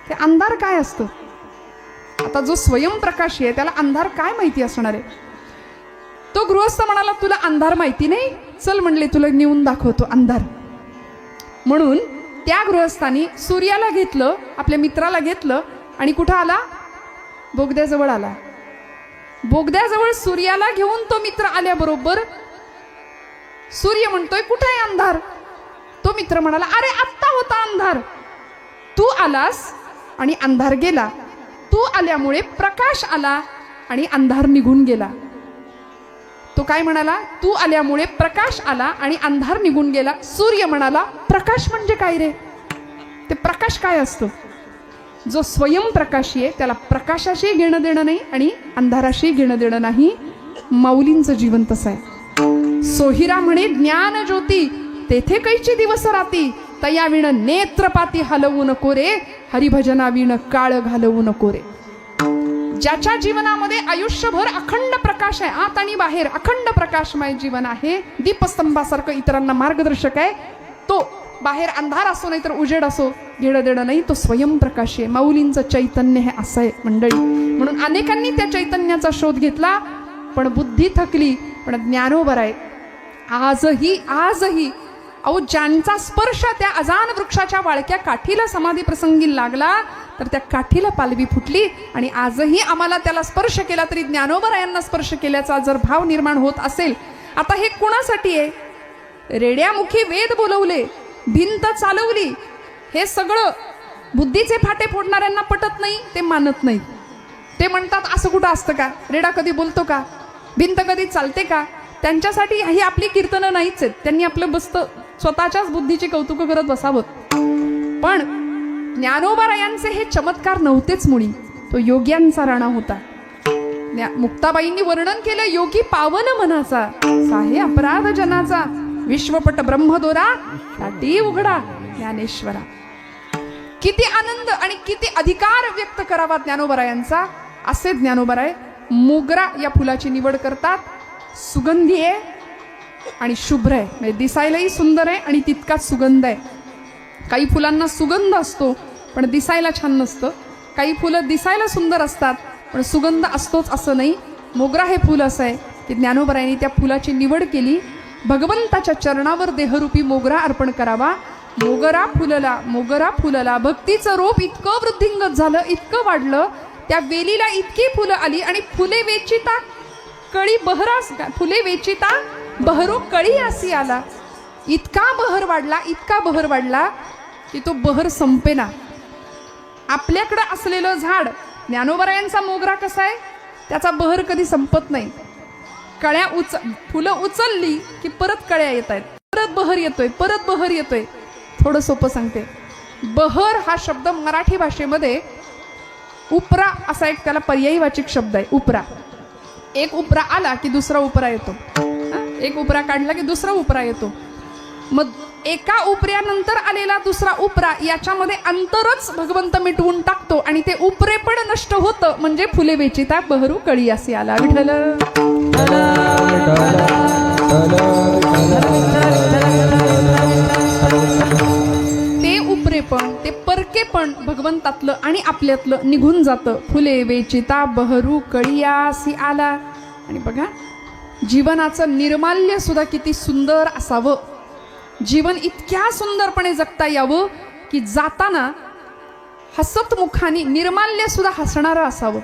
ते अंधार काय असतं. आता जो स्वयंप्रकाशी आहे त्याला अंधार काय माहिती असणार आहे. तो गृहस्थ म्हणाला, तुला अंधार माहिती नाही, चल म्हणले तुला नेऊन दाखवतो अंधार. म्हणून त्या गृहस्थानी सूर्याला घेतलं, आपल्या मित्राला घेतलं आणि कुठं आला, बोगद्याजवळ आला. बोगद्याजवळ सूर्याला घेऊन तो मित्र आल्याबरोबर सूर्य म्हणतोय, कुठे आहे अंधार. तो मित्र म्हणाला, अरे आत्ता होता अंधार, तू आलास आणि अंधार गेला, तू आल्यामुळे प्रकाश आला आणि अंधार निघून गेला. तो काय म्हणाला, तू आल्यामुळे प्रकाश आला आणि अंधार निघून गेला. सूर्य म्हणाला, प्रकाश म्हणजे काय रे, ते प्रकाश काय असतं. जो स्वयंप्रकाशी आहे त्याला प्रकाशाशी घेणं देणं नाही आणि अंधाराशी घेणं देणं नाही. माऊलींचं जीवन तसं आहे. सोहिरा म्हणे, ज्ञान ज्योती तेथे कैची दिवस राती, तया विण नेत्रपाती हलवू नको रे, हरिभजना विण काळ घालवू नको रे. ज्याच्या जीवनामध्ये आयुष्यभर अखंड प्रकाश आहे, आत आणि बाहेर अखंड प्रकाशमय जीवन आहे, दीपस्तंभासारखं इतरांना मार्गदर्शक आहे, तो बाहेर अंधार असो नाही तर उजेड असो घेणं देणं नाही, तो स्वयंप्रकाशी आहे. माऊलींचं चैतन्य हे असं आहे मंडळी. म्हणून अनेकांनी त्या चैतन्याचा शोध घेतला, पण बुद्धी थकली. पण ज्ञानोबर आहे आजही अहो, ज्यांचा स्पर्श त्या अजान वृक्षाच्या वाळक्या काठीला समाधी प्रसंगी लागला तर त्या काठीला पालवी फुटली. आणि आजही आम्हाला त्याला स्पर्श केला तरी ज्ञानोबरायांना स्पर्श केल्याचा जर भाव निर्माण होत असेल. आता हे कुणासाठी आहे, रेड्यामुखी वेद बोलवले, भिंत चालवली, हे सगळं बुद्धीचे फाटे फोडणाऱ्यांना पटत नाही, ते मानत नाही. ते म्हणतात असं कुठं असतं का, रेडा कधी बोलतो का, भिंत कधी चालते का. त्यांच्यासाठी ही आपली कीर्तनं नाहीच आहेत, त्यांनी आपलं बसत स्वतःच्याच बुद्धीची कौतुक करत बसावं. पण ज्ञानोबारायांचे हे चमत्कार नव्हतेच मुळी, तो योग्यांचा राणा होता. मुक्ताबाईंनी वर्णन केलं, योगी पावन मनाचा, साहे अपराध जनाचा, विश्वपट ब्रह्मदोरा ताटी उघडा ज्ञानेश्वरा. किती आनंद आणि किती अधिकार व्यक्त करावा ज्ञानोबारायांचा. असे ज्ञानोबाराय मोगरा या फुलाची निवड करतात. सुगंधी आहे आणि शुभ्र आहे, म्हणजे दिसायलाही सुंदर आहे आणि तितकाच सुगंध आहे. काही फुलांना सुगंध असतो पण दिसायला छान नसतं, काही फुलं दिसायला सुंदर असतात पण सुगंध असतोच असं नाही. मोगरा हे फुल असं आहे की ज्ञानोबरायांनी त्या फुलाची निवड केली. भगवंताच्या चरणावर देहरूपी मोगरा अर्पण करावा. मोगरा फुलला भक्तीचं रोप इतकं वृद्धिंगत झालं, इतकं वाढलं, त्या वेलीला इतकी फुलं आली आणि फुले वेचिता कळी बहरास, फुले वेचिता बहरू कळी असी आला. इतका बहर वाढला की तो बहर संपेना. आपल्याकडं असलेलं झाड ज्ञानोबरायांचा मोगरा कसा आहे, त्याचा बहर कधी संपत नाही. फुलं उचलली की परत कळ्या येत आहेत, परत बहर येतोय. थोडं सोपं सांगते. बहर हा शब्द मराठी भाषेमध्ये उपरा असा एक त्याला पर्यायीवाचक शब्द आहे. उपरा, एक उपरा आला की दुसरा उपरा येतो, एक उपरा काढला की दुसरा उपरा येतो. मग एका उपऱ्यानंतर आलेला दुसरा उपरा याच्यामध्ये अंतरच भगवंत मिटवून टाकतो आणि ते उपरे पण नष्ट होतं. म्हणजे फुले वेचिता बहरू कळी असे आला. विठ्ठल ते उपरे पण, ते परके पण भगवंतातलं आणि आपल्यातलं निघून जातं. फुले वेचिता बहरू कळी असे आला. आणि बघा जीवनाचं निर्माल्य सुद्धा किती सुंदर असावं, जीवन इतक्या सुंदरपणे जगता यावं की जाताना हसत मुखाने निर्माल्य सुद्धा हसणारं असावं.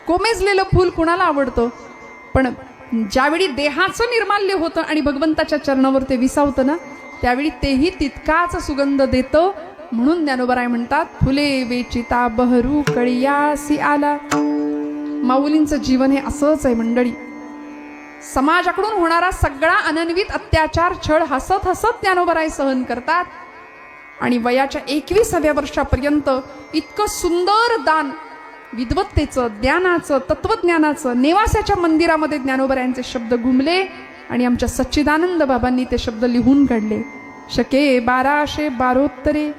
कोमेजलेलं फूल कुणाला आवडतं, पण ज्यावेळी देहाचं निर्माल्य होतं आणि भगवंताच्या चरणावर ते विसावतं ना, त्यावेळी तेही तितकाच सुगंध देतं. म्हणून ज्ञानोबराय म्हणतात, फुले वेचिता बहरू कळियासी आला. माऊलींचं जीवन हे असंच आहे मंडळी. समाजाकडून होणारा सगळा अनन्वित अत्याचार छळ हसत हसत ज्ञानोबराय सहन करतात आणि वयाच्या 21व्या वर्षापर्यंत इतकं सुंदर दान, विद्वत्तेचं, ज्ञानाचं, तत्वज्ञानाचं, नेवास्याच्या मंदिरामध्ये ज्ञानोबरायांचे शब्द घुमले आणि आमच्या सच्चिदानंद बाबांनी ते शब्द लिहून काढले. शके 1212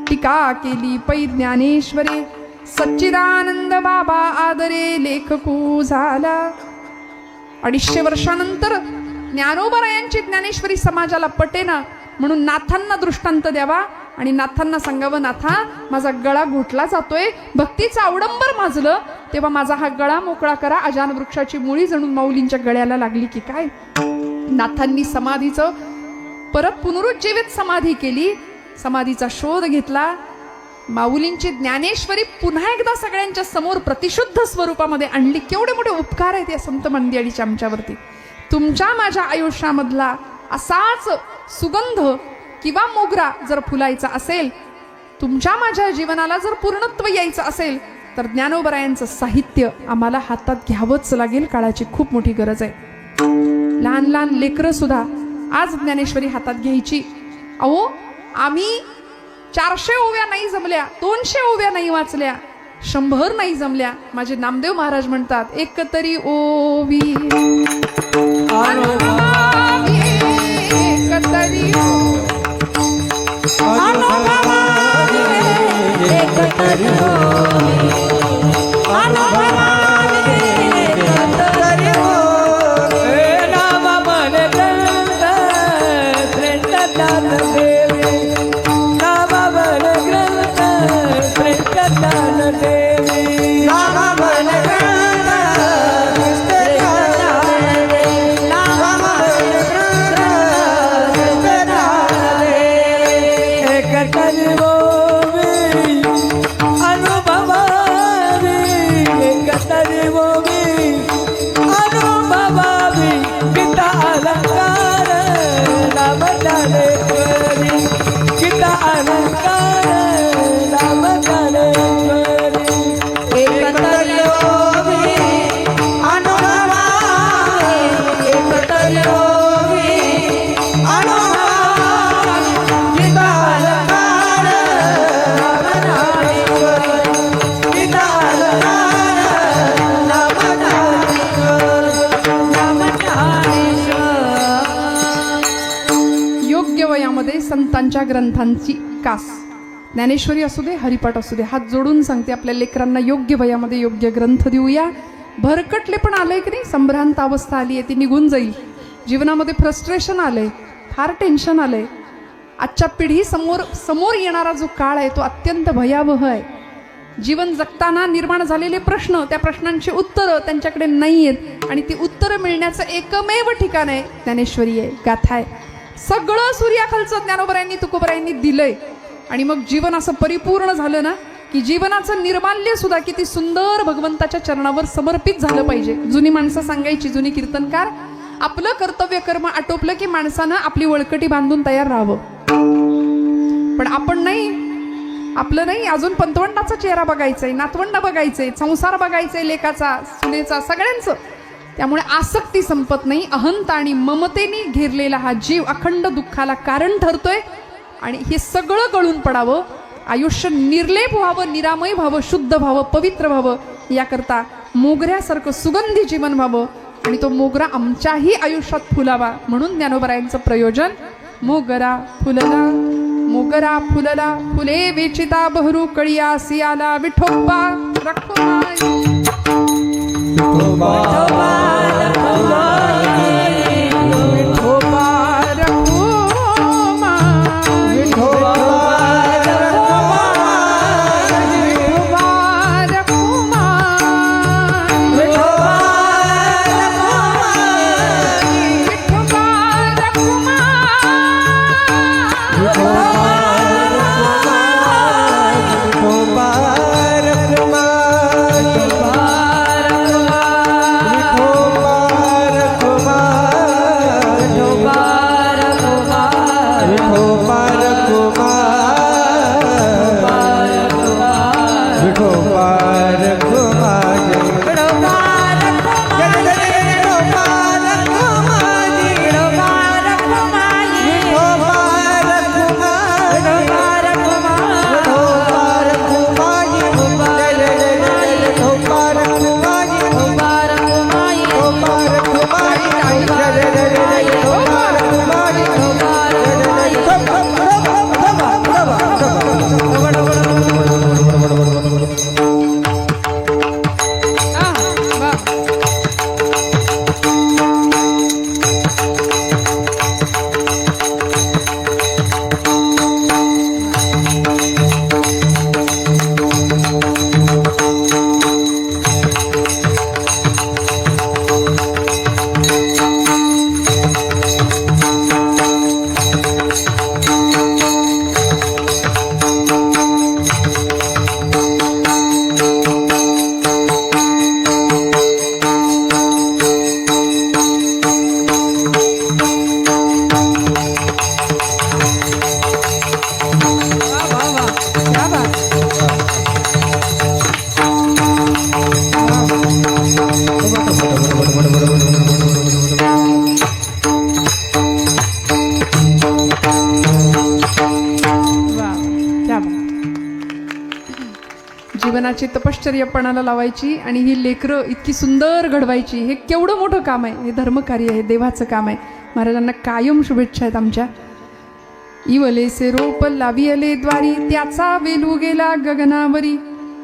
टीका केली पै ज्ञानेश्वरे, सच्चिदानंद बाबा आदरे लेखकू झाला. 250 वर्षानंतर ज्ञानोबरायांची ज्ञानेश्वरी समाजाला पटेना म्हणून नाथांना दृष्टांत द्यावा आणि नाथांना सांगावं, नाथा माझा गळा घोटला जातोय, भक्तीचं अवडंबर माजलं, तेव्हा माझा हा गळा मोकळा करा. अजान वृक्षाची मुळी जणून माऊलींच्या गळ्याला लागली की काय. नाथांनी समाधीचं परत पुनरुज्जीवित समाधी केली, समाधीचा शोध घेतला. माऊलींची ज्ञानेश्वरी पुन्हा एकदा सगळ्यांच्या समोर प्रतिशुद्ध स्वरूपामध्ये आणली. केवढे मोठे उपकार आहेत या संत मंडळीच्या आमच्यावरती. तुमच्या माझ्या आयुष्यामधला असाच सुगंध किंवा मोगरा जर फुलायचा असेल, तुमच्या माझ्या जीवनाला जर पूर्णत्व यायचं असेल, तर ज्ञानोबरायांचं साहित्य आम्हाला हातात घ्यावंच लागेल. काळाची खूप मोठी गरज आहे. लहान लहान लेकरं सुद्धा आज ज्ञानेश्वरी हातात घ्यायची. अहो, आम्ही 400 ओव्या नाही जमल्या, 200 ओव्या नाही वाचल्या, 100 नाही जमल्या. माझे नामदेव महाराज म्हणतात, एक तरी ओवी अनुभवावी, एक तरी अनुभवावी, एक तरी ओवी अनुभवावी, एक तरी ओवी. नाम मन ग्रंथ श्रेष्ठदान देवी, नाम मन ग्रंथ श्रेष्ठदान देवी, नाम मन ग्रंथ श्रेष्ठदान देवी, नाम मन ग्रंथ श्रेष्ठदान देवी. एक तरी ओवी अनुभवावी, एक तरी ओवी अनुभवावी, गीता अलंकार नाम ज्ञानेश्वरी, गीता अलंकार नाम ज्ञानेश्वरी. एक तरी ओवी अनुभवावी, एक तरी ओवी अनुभवावी, गीता अलंकार नाम ज्ञानेश्वरी, गीता अलंकार नाम ज्ञानेश्वरी, नाम ज्ञानेश्वरी. योग्य वयामध्ये संतांच्या ग्रंथांची कास. ज्ञानेश्वरी असू दे, हरिपाठ असू दे, हात जोडून सांगते, आपल्या लेकरांना योग्य वयामध्ये योग्य ग्रंथ देऊया. भरकटले पण आलंय की नाही, संभ्रांत अवस्था आली आहे, ती निघून जाईल. जीवनामध्ये फ्रस्ट्रेशन आलंय, फार टेन्शन आलंय. आजच्या पिढी समोर येणारा जो काळ आहे तो अत्यंत भयावह आहे. जीवन जगताना निर्माण झालेले प्रश्न, त्या प्रश्नांची उत्तरं त्यांच्याकडे नाही आहेत आणि ती उत्तरं मिळण्याचं एकमेव ठिकाण आहे ज्ञानेश्वरी आहे, गाथा आहे. सगळं सूर्याखालचं ज्ञानोबरायांनी तुकोबरायांनी दिलंय आणि मग जीवन असं परिपूर्ण झालं ना, की जीवनाचं निर्माल्य सुद्धा किती सुंदर भगवंताच्या चरणावर समर्पित झालं पाहिजे. जुनी माणसं सांगायची, जुनी कीर्तनकार, आपलं कर्तव्य कर्म आटोपलं की माणसानं आपली वळकटी बांधून तयार राहावं. पण आपण नाही, आपलं नाही, अजून पंतवंडाचा चेहरा बघायचाय, नातवंड बघायचंय, संसार बघायचंय, लेकाचा सुनेचा, सगळ्यांचं. त्यामुळे आसक्ती संपत नाही. अहंता आणि ममतेने घेरलेला हा जीव अखंड दुःखाला कारण ठरतोय आणि हे सगळं गळून पडावं, आयुष्य निर्लेप व्हावं, निरामय व्हावं, शुद्ध व्हावं, पवित्र व्हावं, याकरता मोगऱ्यासारखं सुगंधी जीवन व्हावं आणि तो मोगरा आमच्याही आयुष्यात फुलावा. म्हणून ज्ञानोबरायांचं प्रयोजन, मोगरा फुलला, मोगरा फुलला, फुले वेचिता बहरू कळियासी आला, विठोबा रखुमाई, विठोबा रखुमाई, विठोबा रखुमाई, विठोबा रखुमाई, विठोबा रखो माझे विठोबा रखो माझे विठोबा रखो माझे विठोबा रखो माझे विठोबा रखो माझे विठोबा रखो माझे विठोबा रखो माझे विठोबा रखो माझे विठोबा रखो माझे विठोबा रखो माझे विठोबा रखो माझे वा. वा, वा, वा. क्या बात. वा, क्या बात. जीवनाची तपश्चर्या पणाला लावायची आणि ही लेकरं इतकी सुंदर घडवायची, हे केवढं मोठं काम आहे. हे धर्मकार्य आहे, देवाचं काम आहे. महाराजांना कायम शुभेच्छा आहेत आमच्या. इवलेसे रोप लावियले द्वारी, त्याचा वेलू गेला गगनावरी.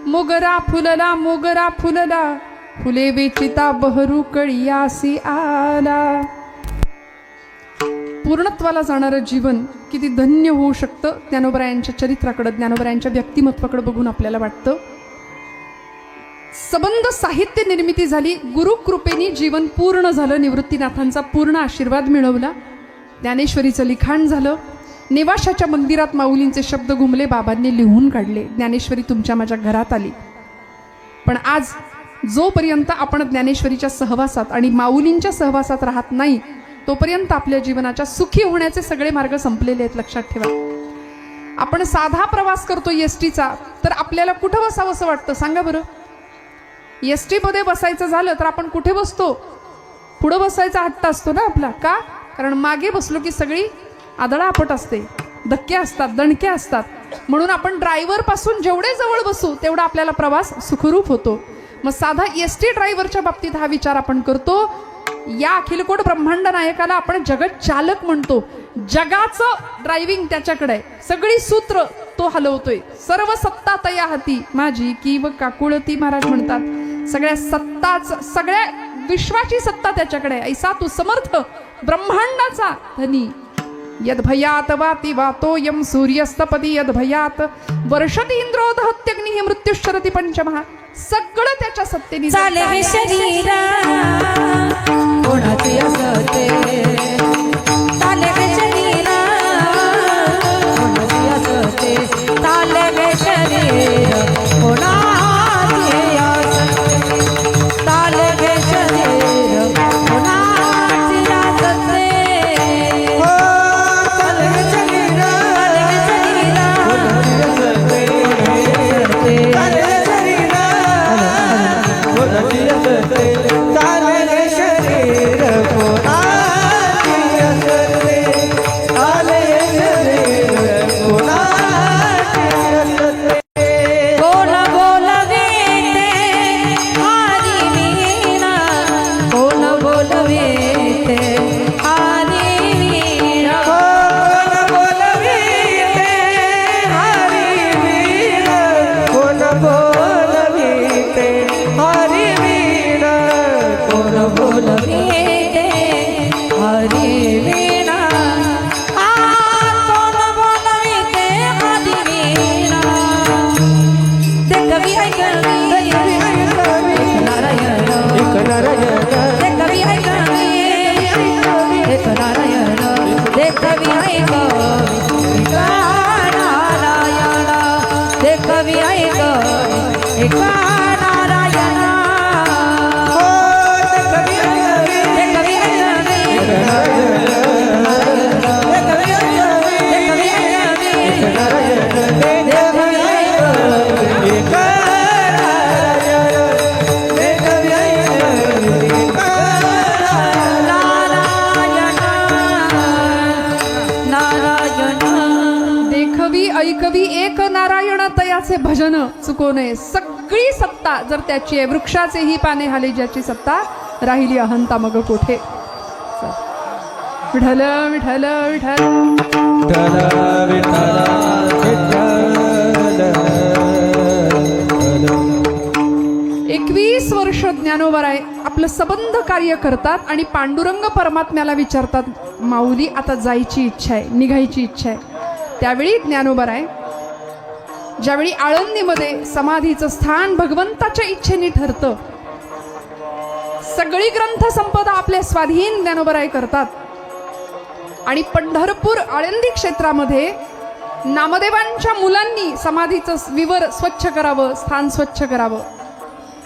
मोगरा फुलला, फुले वेचिता बहरू कळियासी आला. पूर्णत्वाला जाणारं जीवन किती धन्य होऊ शकतं, ज्ञानोबरायांच्या चरित्राकडं, ज्ञानोबरायांच्या व्यक्तिमत्वाकडे बघून आपल्याला वाटतं. सबंध साहित्य निर्मिती झाली, गुरुकृपेनी जीवन पूर्ण झालं, निवृत्तीनाथांचा पूर्ण आशीर्वाद मिळवला, ज्ञानेश्वरीचं लिखाण झालं, नेवाशाच्या मंदिरात माऊलींचे शब्द घुमले, बाबांनी लिहून काढले, ज्ञानेश्वरी तुमच्या माझ्या घरात आली. पण आज जोपर्यंत आपण ज्ञानेश्वरीच्या सहवासात आणि माऊलींच्या सहवासात राहत नाही, तोपर्यंत आपल्या जीवनाच्या सुखी होण्याचे सगळे मार्ग संपलेले आहेत. लक्षात ठेवा. आपण साधा प्रवास करतो एसटीचा, तर आपल्याला कुठं बसावंसं वाटतं सांगा बरं. एसटी मध्ये बसायचं झालं तर आपण कुठे बसतो? पुढं बसायचा हट्ट असतो ना आपला. का? कारण मागे बसलो की सगळी आदळापट असते, धक्के असतात, दणके असतात. म्हणून आपण ड्रायव्हर पासून जेवढे जवळ बसू तेवढा आपल्याला प्रवास सुखरूप होतो. मग साधा एसटी ड्रायव्हरच्या बाबतीत हा विचार आपण करतो. या अखिलकोट ब्रह्मांड नायकाला आपण जगत चालक म्हणतो. जगाचं ड्रायव्हिंग त्याच्याकडे आहे, सगळी सूत्र तो हलवतोय. सर्व सत्ता तया हाती माझी की व काकुळती महाराज म्हणतात. सगळ्या सत्ताच, सगळ्या विश्वाची सत्ता त्याच्याकडे आहे. ऐसा तू समर्थ ब्रह्मांडाचा धनी. यद्भयात वाती वातोयम सूर्यस्तपदी यद्भयात वर्षती इंद्रो दहत्यग्निः मृत्युश्चरति पंचमः. सगळं त्याच्या सत्तेने चाले वे शरीरा कोणाचे असते, चाले वे शरीरा कोणाचे असते, चाले वे शरीर कोणाचे असते, चाले वे शरीर कोणाचे असते. हो चाले शरीरा चाले शरीर कोणाचे असते, चाले शरीर कोणाचे असते. कोण बोलवे ते हरी वीणा, कोण बोलवे ते हरी वीणा, कोण बोलवी ते हरी वीण, कोण बोलवी ते हरी वीण, कोण बोलवे ते हरी वीणा. कोण बोलवे ते हरी वीणा. ते कवी ऐकवी नारायण, एक नारायण, ते कवी ऐकवी एक नारायण, ते कवी ऐकवी नारायण, ते कवी ऐकवी एक नारायण. हो ते कवी ऐकवी, ते कवी ऐकवी एक नारायण, ते कवी ऐकवी, ते कवी ऐकवी एक नारायण, ते ते कवी ऐकवी एक नारायण. चुको नये. सगळी सत्ता जर त्याची आहे, वृक्षाचेही पाने हाले ज्याची सत्ता, राहिली अहंता मग कोठे. विठ्ठल विठ्ठल विठ्ठल. विठ्ठल विठ्ठल 21 वर्ष ज्ञानोबराय आपलं सबंध कार्य करतात आणि पांडुरंग परमात्म्याला विचारतात, माऊली आता जायची इच्छा आहे, निघायची इच्छा आहे. त्यावेळी ज्ञानोबराय ज्यावेळी आळंदीमध्ये समाधीचं स्थान भगवंताच्या इच्छेने ठरतं, सगळी ग्रंथ संपदा आपल्या स्वाधीन ज्ञानोबराय करतात आणि पंढरपूर आळंदी क्षेत्रामध्ये नामदेवांच्या मुलांनी समाधीचं विवर स्वच्छ करावं, स्थान स्वच्छ करावं.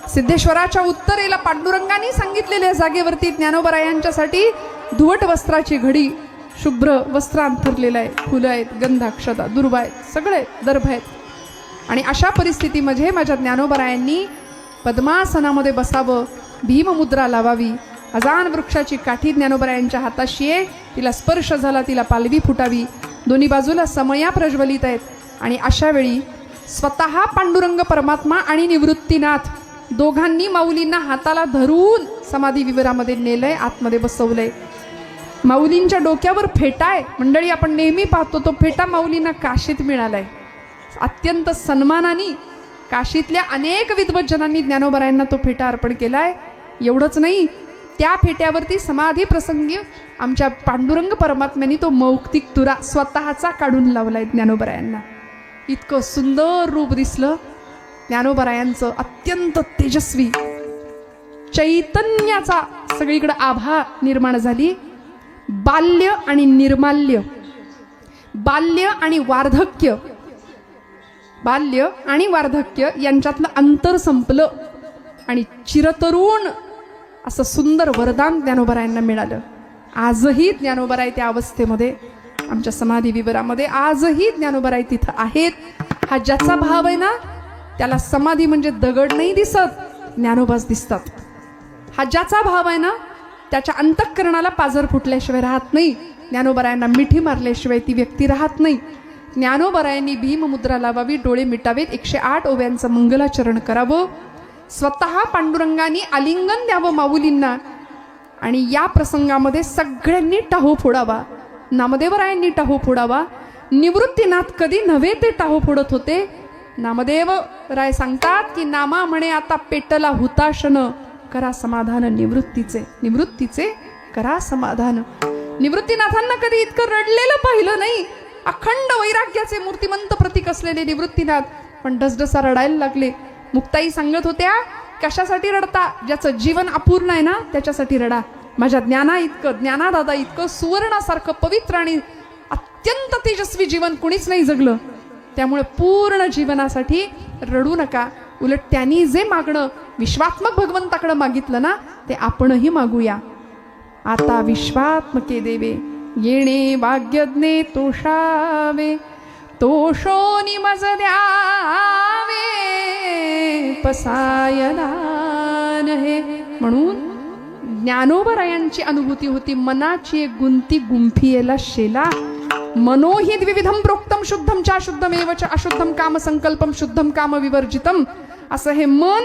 सिद्धेश्वराच्या उत्तरेला पांडुरंगाने सांगितलेल्या जागेवरती ज्ञानोबरायांच्यासाठी धुवट वस्त्राची घडी, शुभ्र वस्त्र अंथरलेलं आहे, फुलं आहेत, गंध, अक्षता, दुर्वा आहेत, सगळे दर्भ आहेत. आणि अशा परिस्थितीमध्ये माझ्या ज्ञानोबरायांनी पद्मासनामध्ये बसावं, भीममुद्रा लावावी. अजान वृक्षाची काठी ज्ञानोबरायांच्या हाताशी आहे, तिला स्पर्श झाला, तिला पालवी फुटावी. दोन्ही बाजूला समया प्रज्वलित आहेत. आणि अशा वेळी स्वतः पांडुरंग परमात्मा आणि निवृत्तीनाथ दोघांनी माऊलींना हाताला धरून समाधी विवरामध्ये नेलंय, आतमध्ये बसवलंय. माऊलींच्या डोक्यावर फेटा आहे. मंडळी, आपण नेहमी पाहतो तो फेटा माऊलींना काशीत मिळालाय. अत्यंत सन्मानाने काशीतल्या अनेक विद्वज्जनांनी ज्ञानोबरायांना तो फेटा अर्पण केलाय. एवढंच नाही, त्या फेट्यावरती समाधी प्रसंगी आमच्या पांडुरंग परमात्म्यांनी तो मौक्तिक तुरा स्वतःचा काढून लावलाय ज्ञानोबरायांना. इतकं सुंदर रूप दिसलं ज्ञानोबरायांचं, अत्यंत तेजस्वी, चैतन्याचा सगळीकडे आभा निर्माण झाली. बाल्य आणि निर्माल्य, बाल्य आणि वार्धक्य, बाल्य आणि वार्धक्य यांच्यातलं अंतर संपलं आणि चिरतरुण असं सुंदर वरदान ज्ञानोबरायांना मिळालं. आजही ज्ञानोबराय त्या अवस्थेमध्ये आमच्या समाधी विवरामध्ये आजही ज्ञानोबराय तिथं आहेत. हा ज्याचा भाव आहे ना, त्याला समाधी म्हणजे दगड नाही दिसत, ज्ञानोबाच दिसतात. हा ज्याचा भाव आहे ना, त्याच्या अंतःकरणाला पाझर फुटल्याशिवाय राहत नाही. ज्ञानोबरायांना मिठी मारल्याशिवाय ती व्यक्ती राहत नाही. ज्ञानोबरायांनी भीममुद्रा लावावी, डोळे मिटावेत, 108 ओव्यांचं मंगलाचरण करावं, स्वतः पांडुरंगाने आलिंगन द्यावं माऊलींना. आणि या प्रसंगामध्ये सगळ्यांनी टाहो फोडावा. नामदेवरायांनी टाहो फोडावा. निवृत्तीनाथ कधी नव्हे ते टाहो फोडत होते. नामदेव राय सांगतात की नामा म्हणे आता पेटला हुताशन, करा समाधान निवृत्तीचे, निवृत्तीचे करा समाधान. निवृत्तीनाथांना कधी इतकं रडलेलं पाहिलं नाही. अखंड वैराग्याचे मूर्तिमंत प्रतीक असलेले निवृत्तीनाथ पण डसडसा रडायला लागले. मुक्ताई सांगत होत्या, कशासाठी रडता? ज्याचं जीवन अपूर्ण आहे ना, त्याच्यासाठी रडा. माझ्या ज्ञाना इतकं, ज्ञानादादा इतकं सुवर्णासारखं पवित्र आणि अत्यंत तेजस्वी जीवन कुणीच नाही जगलं. त्यामुळे पूर्ण जीवनासाठी रडू नका. उलट त्यांनी जे मागणं विश्वात्मक भगवंताकडे मागितलं ना, ते आपणही मागूया. आता विश्वात्मके देवे येणे वाग्यज्ञे तोषावे, तोषोनी मज द्यावे पसायला नहे. म्हणून ज्ञानोबरायांची अनुभूती होती, मनाची एक गुंती गुंफियेला शेला. मनोहि द्विविधम प्रोक्तम शुद्धम च अशुद्धमेव च अशुद्धम काम संकल्पम शुद्धम काम विवर्जितम. असं हे मन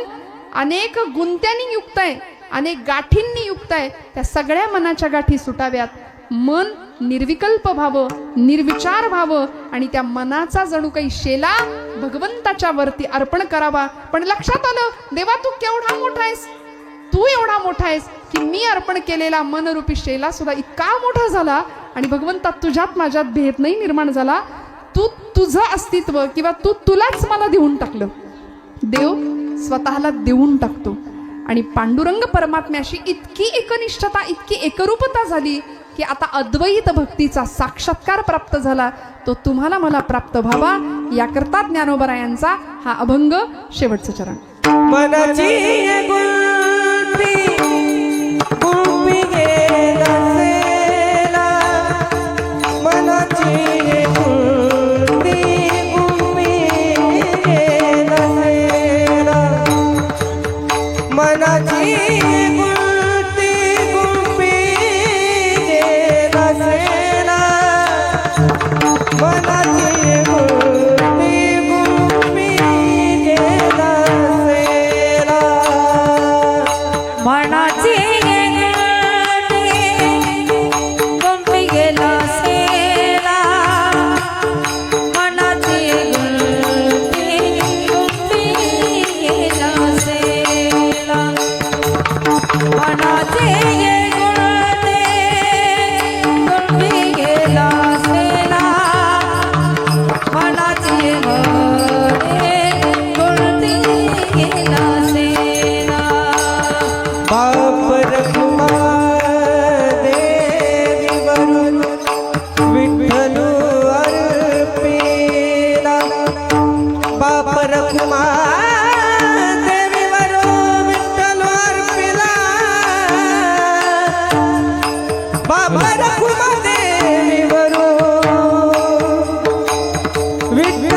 अनेक गुंत्यांनी युक्त आहे, अनेक गाठींनी युक्त आहे. त्या सगळ्या मनाच्या गाठी सुटाव्यात. मन निर्विकल्प व्हावं, निर्विचार व्हावं आणि त्या मनाचा जणू काही शेला भगवंताच्या वरती अर्पण करावा. पण लक्षात आलं, देवा तू केवढा मोठा आहेस, तू एवढा मोठा आहेस की मी अर्पण केलेला मनरूपी शेला सुद्धा इतका मोठा झाला आणि भगवंता तुझ्यात माझ्यात भेद नाही निर्माण झाला. तू तुझं अस्तित्व किंवा तुलाच मला देऊन टाकलं. देव स्वतःला देऊन टाकतो. आणि पांडुरंग परमात्म्याशी इतकी एकनिष्ठता, इतकी एकरूपता झाली की आता अद्वैत भक्तीचा साक्षात्कार प्राप्त झाला. तो तुम्हाला मला प्राप्त व्हावा याकरता ज्ञानोबरायांचा हा अभंग. शेवटचं चरण. मनाची गुंफी गुंफी गेला सेला, मनाची गुंफी गुंफी गेला सेला, मनाची गुंफी गुंफी गेला सेला, मनाची गुंफी गुंफी गेला बाबा रखुमादेवी वरून विठ्ठल